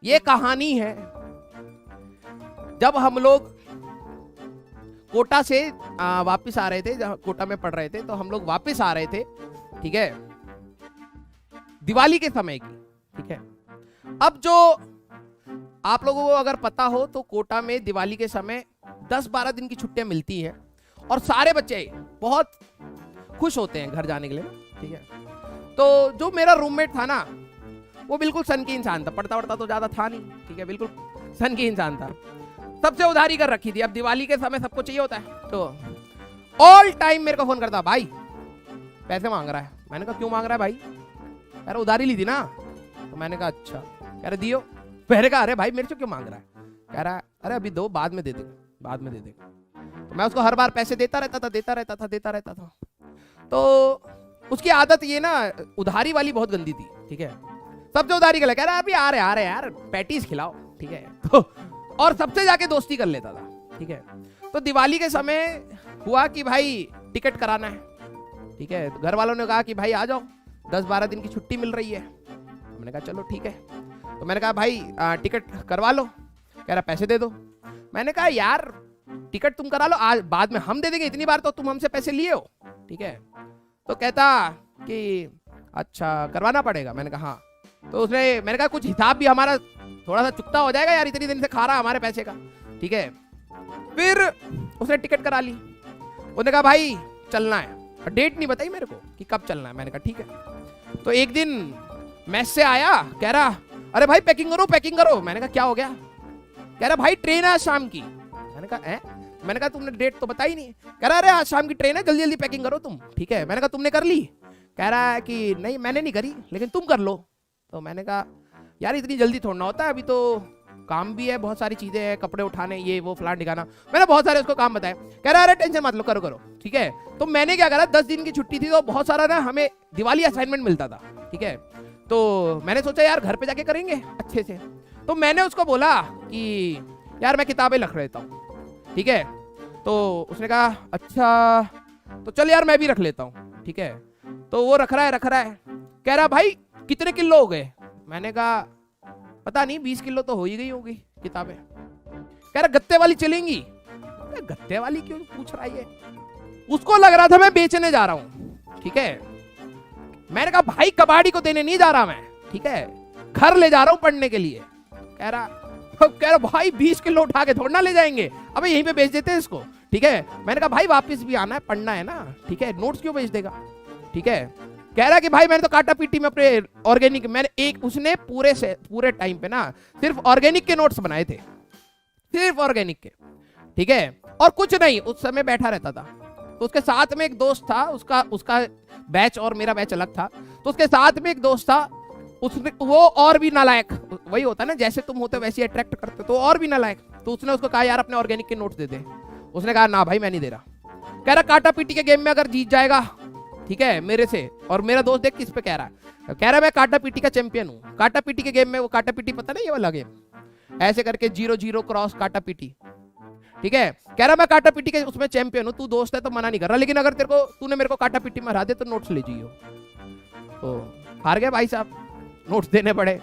ये कहानी है जब हम लोग कोटा से वापस आ रहे थे, जहाँ कोटा में पढ़ रहे थे, तो हम लोग वापस आ रहे थे, ठीक है, दिवाली के समय की, ठीक है। अब जो आप लोगों को अगर पता हो तो कोटा में दिवाली के समय 10-12 दिन की छुट्टियां मिलती हैं और सारे बच्चे बहुत खुश होते हैं घर जाने के लिए, ठीक है। तो जो मेरा रूममेट था ना, वो बिल्कुल सन की इंसान था, पढ़ता वढ़ता तो ज्यादा था नहीं, ठीक है, बिल्कुल सन की इंसान था, सबसे उधारी कर रखी थी। अब दिवाली के समय सबको चाहिए होता है, तो ऑल टाइम मेरे को फोन करता, भाई पैसे मांग रहा है। मैंने कहा क्यों मांग रहा है भाई? कह रहा उधारी ली थी ना। तो मैंने कहा अच्छा। कह रहे दियो। मैंने कहा अरे भाई मेरे से क्यों मांग रहा है? कह रहा अरे अभी दो, बाद में दे देगा, बाद में दे देगा। तो मैं उसको हर बार पैसे देता रहता था। तो उसकी आदत ये ना, उधारी वाली बहुत गंदी थी, ठीक है। सबसे उधारी कर, कह रहा अभी आ रहे यार पैटीज खिलाओ, ठीक है। तो और सबसे जाके दोस्ती कर लेता था, ठीक है। तो दिवाली के समय हुआ कि भाई टिकट कराना है, ठीक है। तो घर वालों ने कहा कि भाई आ जाओ, 10-12 दिन की छुट्टी मिल रही है। मैंने कहा चलो ठीक है। तो मैंने कहा भाई टिकट करवा लो। कह रहा पैसे दे दो। मैंने कहा यार टिकट तुम करा लो, आज बाद में हम दे देंगे, इतनी बार तो तुम हमसे पैसे लिए हो, ठीक है। तो कहता कि अच्छा करवाना पड़ेगा। मैंने कहा हाँ। तो उसने, मैंने कहा कुछ हिसाब भी हमारा थोड़ा सा चुकता हो जाएगा यार, इतनी दिन से खा रहा हमारे पैसे का, ठीक है। फिर उसने टिकट करा ली। उसने कहा भाई चलना है, डेट नहीं बताई मेरे को कि कब चलना है। मैंने कहा ठीक है। तो एक दिन मैस से आया, कह रहा अरे भाई पैकिंग करो पैकिंग करो। मैंने कहा क्या हो गया? कह रहा भाई ट्रेन है आज शाम की। मैंने कहा है? मैंने कहा तुमने डेट तो बताई नहीं। कह रहा अरे आज शाम की ट्रेन है, जल्दी जल्दी पैकिंग करो तुम, ठीक है। मैंने कहा तुमने कर ली? कह रहा है कि नहीं मैंने नहीं करी, लेकिन तुम कर लो। तो मैंने कहा यार इतनी जल्दी थोड़ा होता है, अभी तो काम भी है, बहुत सारी चीजें हैं, कपड़े उठाने, ये वो फ्लाट दिखाना। मैंने बहुत सारे उसको काम बताए। कह रहा अरे टेंशन मत लो, करो करो, ठीक है। तो मैंने क्या करा, 10 दिन की छुट्टी थी तो बहुत सारा ना हमें दिवाली असाइनमेंट मिलता था, ठीक है। तो मैंने सोचा यार घर पे जाके करेंगे अच्छे से। तो मैंने उसको बोला कि यार मैं किताबें लिख लेता हूँ, ठीक है। तो उसने कहा अच्छा तो चल यार मैं भी रख लेता हूँ, ठीक है। तो वो रख रहा है। कह रहा भाई कितने किलो हो गए? मैंने कहा पता नहीं 20 किलो तो हो ही गई होगी किताबें। कह रहा गत्ते वाली चलेंगी। गत्ते वाली क्यों पूछ रहा है? उसको लग रहा था मैं बेचने जा रहा हूँ, ठीक है। मैंने कहा भाई कबाड़ी को देने नहीं जा रहा मैं, ठीक है, घर ले जा रहा हूँ पढ़ने के लिए। कह रहा भाई 20 किलो उठा के थोड़ा ना ले जाएंगे, अबे यहीं पे बेच देते हैं इसको, ठीक है। मैंने कहा भाई वापस भी आना है, पढ़ना है ना, ठीक है, नोट्स क्यों बेच देगा, ठीक है। कह रहा कि भाई मैंने तो काटा पीटी में अपने ऑर्गेनिक, मैंने एक उसने पूरे टाइम पे ना सिर्फ ऑर्गेनिक के नोट्स बनाए थे, सिर्फ ऑर्गेनिक के, ठीक है, और कुछ नहीं। उस समय बैठा रहता था। तो उसके साथ में एक दोस्त था, उसका बैच और मेरा बैच अलग था। तो उसके साथ में एक दोस्त था, उसने वो और भी नालायक, वही होता है ना जैसे तुम होते वैसे अट्रैक्ट करते, तो और भी नालायक। तो उसने उसको कहा यार अपने ऑर्गेनिक के नोट्स दे दे। उसने कहा ना भाई मैं नहीं दे रहा। कह रहा काटा पीटी के गेम में अगर जीत जाएगा, ठीक है, मेरे से, और मेरा दोस्त देख किस पे कह रहा है, कह रहा मैं काटा पीटी का चैंपियन हूँ। काटा पीटी के गेम में, वो काटा पीटी पता नहीं ये वाला गेम, ऐसे करके 0-0 क्रॉस काटा पीटी, ठीक है। कह रहा मैं काटा पीटी के उसमें चैंपियन हूँ, तू दोस्त है तो मना नहीं कर रहा, लेकिन अगर तूने मेरे को काटा पीटी में हरा दे तो नोट्स ले जाइयो। तो हार गए भाई साहब, नोट्स देने पड़े।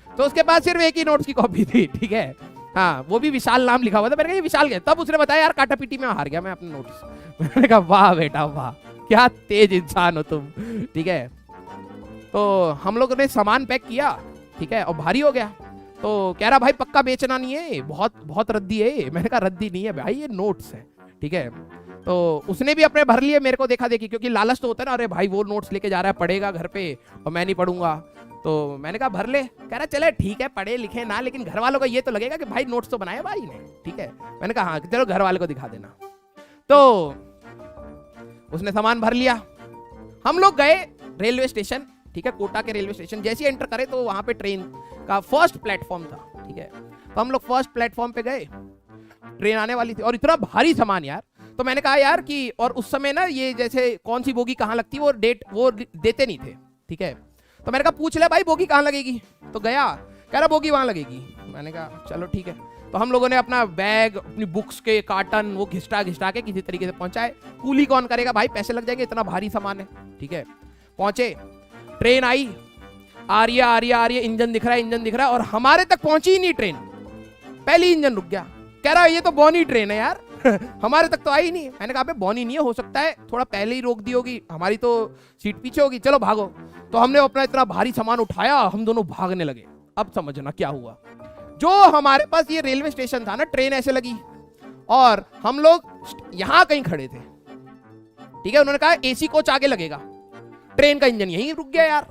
तो उसके पास सिर्फ एक ही नोट्स की कॉपी थी, ठीक है, हाँ, वो भी विशाल नाम लिखा हुआ था। मैंने कहा ये विशाल गया, तब उसने बताया यार काटा पीटी में हार गया मैं अपने नोट्स। मैंने कहा वाह बेटा वाह, क्या तेज इंसान हो तुम, ठीक है। तो हम लोगों ने सामान पैक किया, ठीक है, और भारी हो गया। तो कह रहा भाई पक्का बेचना नहीं है, बहुत बहुत रद्दी है। मैंने कहा रद्दी नहीं है भाई, ये नोट्स है, ठीक है। तो उसने भी अपने भर लिए, मेरे को देखा देखी, क्योंकि लालच तो होता है ना, अरे भाई वो नोट्स लेके जा रहा है, पढ़ेगा घर पे और मैं नहीं पढ़ूंगा। तो मैंने कहा भर ले। कह रहा चले ठीक है, पढ़े लिखे ना, लेकिन घर वालों को ये तो लगेगा कि भाई नोट्स तो बनाया भाई ने, ठीक है। मैंने कहा हाँ चलो घर वाले को दिखा देना। तो उसने सामान भर लिया। हम लोग गए रेलवे स्टेशन, ठीक है, कोटा के रेलवे स्टेशन। जैसे ही एंटर करे तो वहां पे ट्रेन का फर्स्ट प्लेटफॉर्म था, ठीक है। तो हम लोग फर्स्ट प्लेटफॉर्म पे गए, ट्रेन आने वाली थी और इतना भारी सामान यार। तो मैंने कहा यार कि, और उस समय ना ये जैसे कौन सी बोगी कहाँ लगती है वो डेट वो देते नहीं थे, ठीक है। तो मैंने कहा पूछ ले भाई बोगी कहाँ लगेगी। तो गया, कह रहा बोगी वहां लगेगी। मैंने कहा चलो ठीक है। तो हम लोगों ने अपना बैग, अपनी बुक्स के कार्टन वो घिसटा के किसी तरीके से पहुंचाए। कूली कौन करेगा भाई, पैसे लग जाएंगे, इतना भारी सामान है, ठीक है। पहुंचे, ट्रेन आई, आ रही है आ रही है आ रही है, इंजन दिख रहा है इंजन दिख रहा है, और हमारे तक पहुंची ही नहीं ट्रेन। पहली इंजन रुक गया, कह रहा है ये तो बॉनी ट्रेन है यार हमारे तक तो आई नहीं। मैंने कहा बॉनी नहीं है, हो सकता है थोड़ा पहले ही रोक दी होगी, हमारी तो सीट पीछे होगी, चलो भागो। तो हमने अपना इतना भारी सामान उठाया, हम दोनों भागने लगे। अब समझना क्या हुआ, जो हमारे पास ये रेलवे स्टेशन था ना, ट्रेन ऐसे लगी और हम लोग यहां कहीं खड़े थे, ठीक है। उन्होंने कहा एसी कोच आगे लगेगा, ट्रेन का इंजन यहीं रुक गया यार।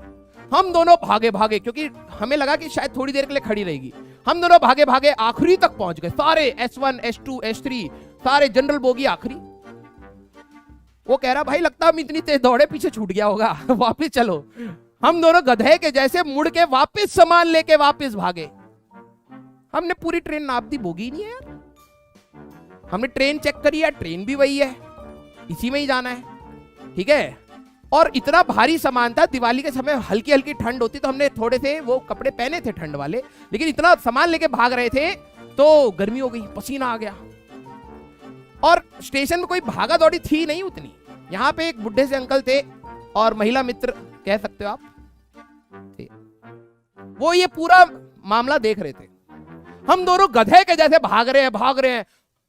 हम दोनों भागे भागे, क्योंकि हमें लगा कि शायद थोड़ी देर के लिए खड़ी रहेगी। हम दोनों भागे भागे आखिरी तक पहुंच गए, सारे S1 S2 S3 सारे जनरल बोगी आखिरी। वो कह रहा भाई लगता हम इतनी तेज दौड़े पीछे छूट गया होगा वापस चलो। हम दोनों गधे के जैसे मुड़ के वापस सामान लेके वापस भागे। हमने पूरी ट्रेन नाप दी, बोगी नहीं है यार। हमने ट्रेन चेक करी यार, ट्रेन भी वही है, इसी में ही जाना है, ठीक है। और इतना भारी सामान था, दिवाली के समय हल्की हल्की ठंड होती तो हमने थोड़े से वो कपड़े पहने थे ठंड वाले, लेकिन इतना सामान लेके भाग रहे थे तो गर्मी हो गई, पसीना आ गया। और स्टेशन में कोई भागा दौड़ी थी नहीं उतनी। यहाँ पे एक बुढ़े से अंकल थे और महिला मित्र कह सकते हो आप थे, वो ये पूरा मामला देख रहे थे। हम दोनों गधे के जैसे भाग रहे हैं,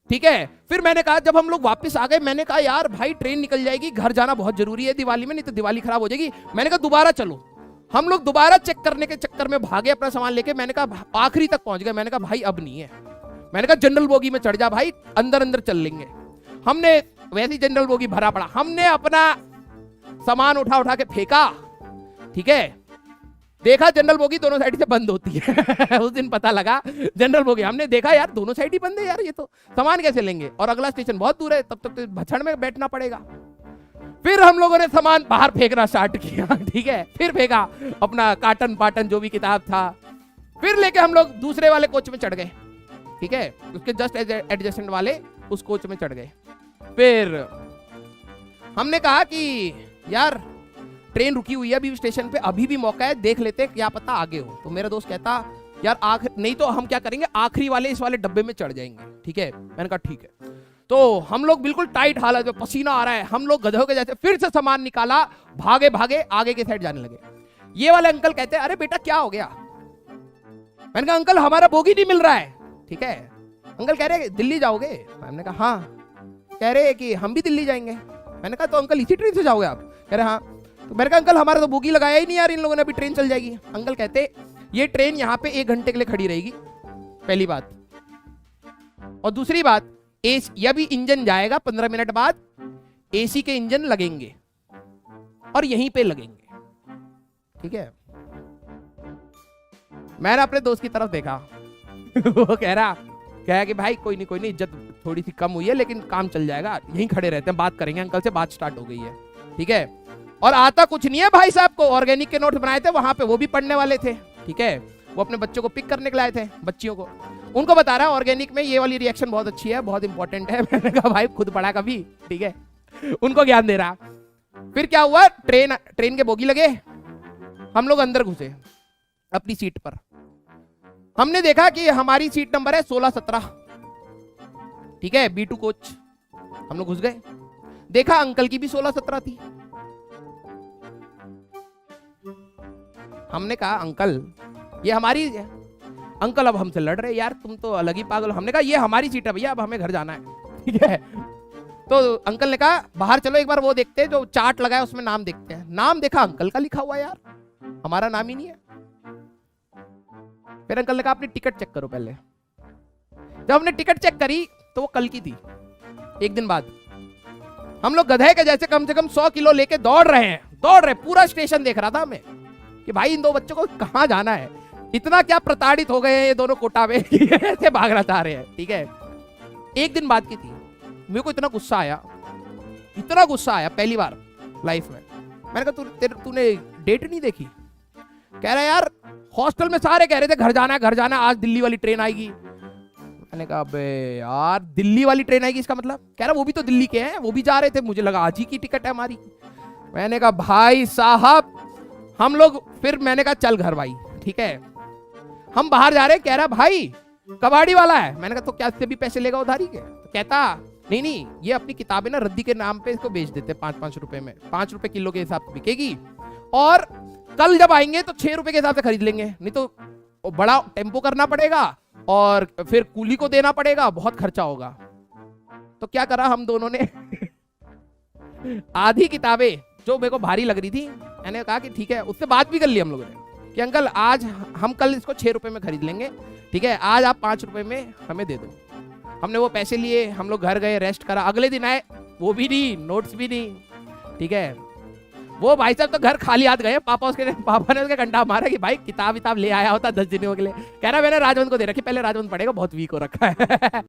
ठीक है। फिर मैंने कहा, जब हम लोग वापस आ गए, मैंने कहा यार भाई ट्रेन निकल जाएगी, घर जाना बहुत जरूरी है दिवाली में, नहीं तो दिवाली खराब हो जाएगी। मैंने कहा दोबारा चलो। हम लोग दोबारा चेक करने के चक्कर में भागे अपना सामान लेके। मैंने कहा आखिरी तक पहुंच गए, मैंने कहा भाई अब नहीं है। मैंने कहा जनरल बोगी में चढ़ जा भाई, अंदर अंदर चल लेंगे। हमने वैसी जनरल बोगी भरा पड़ा, हमने अपना सामान उठा उठा के फेंका, ठीक है। देखा जनरल बोगी दोनों साइड से बंद होती है उस दिन पता लगा जनरल बोगी। हमने देखा यार दोनों साइड ही बंद है यार, ये तो सामान कैसे लेंगे, और अगला स्टेशन बहुत दूर है, तब तक तो भछड़ में बैठना पड़ेगा। फिर हम लोगों ने सामान बाहर फेंकना स्टार्ट किया, ठीक है। फिर फेंका अपना काटन पाटन जो भी किताब था, फिर लेके हम लोग दूसरे वाले कोच में चढ़ गए, ठीक है। उसके जस्ट एडजेसेंट वाले उस कोच में चढ़ गए। फिर हमने कहा कि यार ट्रेन रुकी हुई है अभी स्टेशन पे, अभी भी मौका है, देख लेते क्या पता आगे हो। तो मेरा दोस्त कहता यार नहीं तो हम क्या करेंगे, आखिरी वाले इस वाले डब्बे में चढ़ जाएंगे, ठीक है। मैंने कहा ठीक है। तो हम लोग बिल्कुल टाइट हालत में, पसीना आ रहा है, हम लोग गधों के जैसे फिर से सामान निकाला, भागे भागे आगे के साइड जाने लगे। ये वाले अंकल कहते अरे बेटा क्या हो गया। मैंने कहा अंकल हमारा बोगी नहीं मिल रहा है, ठीक है। अंकल कह रहे दिल्ली जाओगे। मैंने कहा हाँ। कह रहे कि हम भी दिल्ली जाएंगे। मैंने कहा तो अंकल इसी ट्रेन से जाओगे आप। कह रहे हाँ। तो मैंने कहा अंकल हमारा तो बोगी लगाया ही नहीं यार इन लोगों ने, अभी ट्रेन चल जाएगी। अंकल कहते ये ट्रेन यहाँ पे 1 घंटे के लिए खड़ी रहेगी, पहली बात। और दूसरी बात, ये भी इंजन जाएगा 15 मिनट बाद, एसी के इंजन लगेंगे और यहीं पे लगेंगे, ठीक है। मैंने अपने दोस्त की तरफ देखा वो कह कि भाई कोई नहीं इज्जत थोड़ी सी कम हुई है लेकिन काम चल जाएगा, यहीं खड़े रहते हैं, बात करेंगे। अंकल से बात स्टार्ट हो गई है, ठीक है। और आता कुछ नहीं है भाई साहब को, ऑर्गेनिक के नोट्स बनाए थे वहां पे, वो भी पढ़ने वाले थे, ठीक है। वो अपने बच्चों को पिक करने के लाए थे, बच्चियों को। उनको बता रहा है ऑर्गेनिक में ये वाली रिएक्शन बहुत अच्छी है, बहुत इंपॉर्टेंट है। मैंने कहा भाई खुद पढ़ा कभी, ठीक है। उनको ज्ञान दे रहा। फिर क्या हुआ, ट्रेन के बोगी लगे, हम लोग अंदर घुसे अपनी सीट पर। हमने देखा कि हमारी सीट नंबर है 16-17, ठीक है, B2 कोच। हम लोग घुस गए, देखा अंकल की भी 16-17 थी। हमने कहा अंकल ये हमारी, अंकल अब हमसे लड़ रहे यार, तुम तो अलग ही पागल। हमने कहा ये हमारी सीट है भैया, अब हमें घर जाना है, ठीक है। तो अंकल ने कहा बाहर चलो एक बार वो देखते हैं, जो चार्ट लगा है उसमें नाम देखते हैं। नाम देखा अंकल का लिखा हुआ यार, हमारा नाम ही नहीं है। फिर अंकल ने कहा अपनी टिकट चेक करो पहले। जब हमने टिकट चेक करी तो वो कल की थी, 1 दिन बाद। हम लोग गधे के जैसे कम से कम 100 किलो लेके दौड़ रहे, पूरा स्टेशन देख रहा था हमें कि भाई इन 2 बच्चों को कहां जाना है। इतना क्या प्रताड़ित हो गए हैं ये दोनों कोटा में ऐसे भागना चाह रहे हैं, ठीक है। 1 दिन बाद की थी। मेरे को इतना गुस्सा आया पहली बार लाइफ में। मैंने कहा तूने डेट नहीं देखी। कह रहा यार हॉस्टल में सारे कह रहे थे घर जाना है, आज दिल्ली वाली ट्रेन आएगी। मैंने कहा अबे यार दिल्ली वाली ट्रेन आएगी इसका मतलब। कह रहा वो भी तो दिल्ली के हैं, वो भी जा रहे थे, मुझे लगा आज ही की टिकट है हमारी। मैंने कहा भाई साहब हम लोग, फिर मैंने कहा चल घर भाई, ठीक है। हम बाहर जा रहे, कह रहा भाई कबाड़ी वाला है। मैंने कहा तो क्या इससे भी पैसे लेगा उधारी के। तो कहता नहीं ये अपनी किताबें ना रद्दी के नाम पे इसको बेच देते 5-5 रुपए में, 5 रुपए किलो के हिसाब से बिकेगी। और कल जब आएंगे तो 6 रुपए के हिसाब से खरीद लेंगे, नहीं तो बड़ा टेम्पो करना पड़ेगा और फिर कूली को देना पड़ेगा, बहुत खर्चा होगा। तो क्या करा हम दोनों ने आधी किताबें जो मेरे को भारी लग रही थी, मैंने कहा कि ठीक है, उससे बात भी कर ली हम लोगों ने कि अंकल आज हम कल इसको 6 रुपए में खरीद लेंगे, ठीक है, आज आप 5 रुपए में हमें दे दो। हमने वो पैसे लिए, हम लोग घर गए, रेस्ट करा, अगले दिन आए, वो भी नहीं, नोट्स भी नहीं, ठीक है। वो भाई साहब तो घर खाली हाथ गए, पापा ने उसके घंटा मारा कि भाई किताब ले आया होता 10 दिनों के लिए। कह रहा मैंने राजवंत को दे रखी, पहले राजवंत पढ़ेगा, बहुत वीक हो रखा है।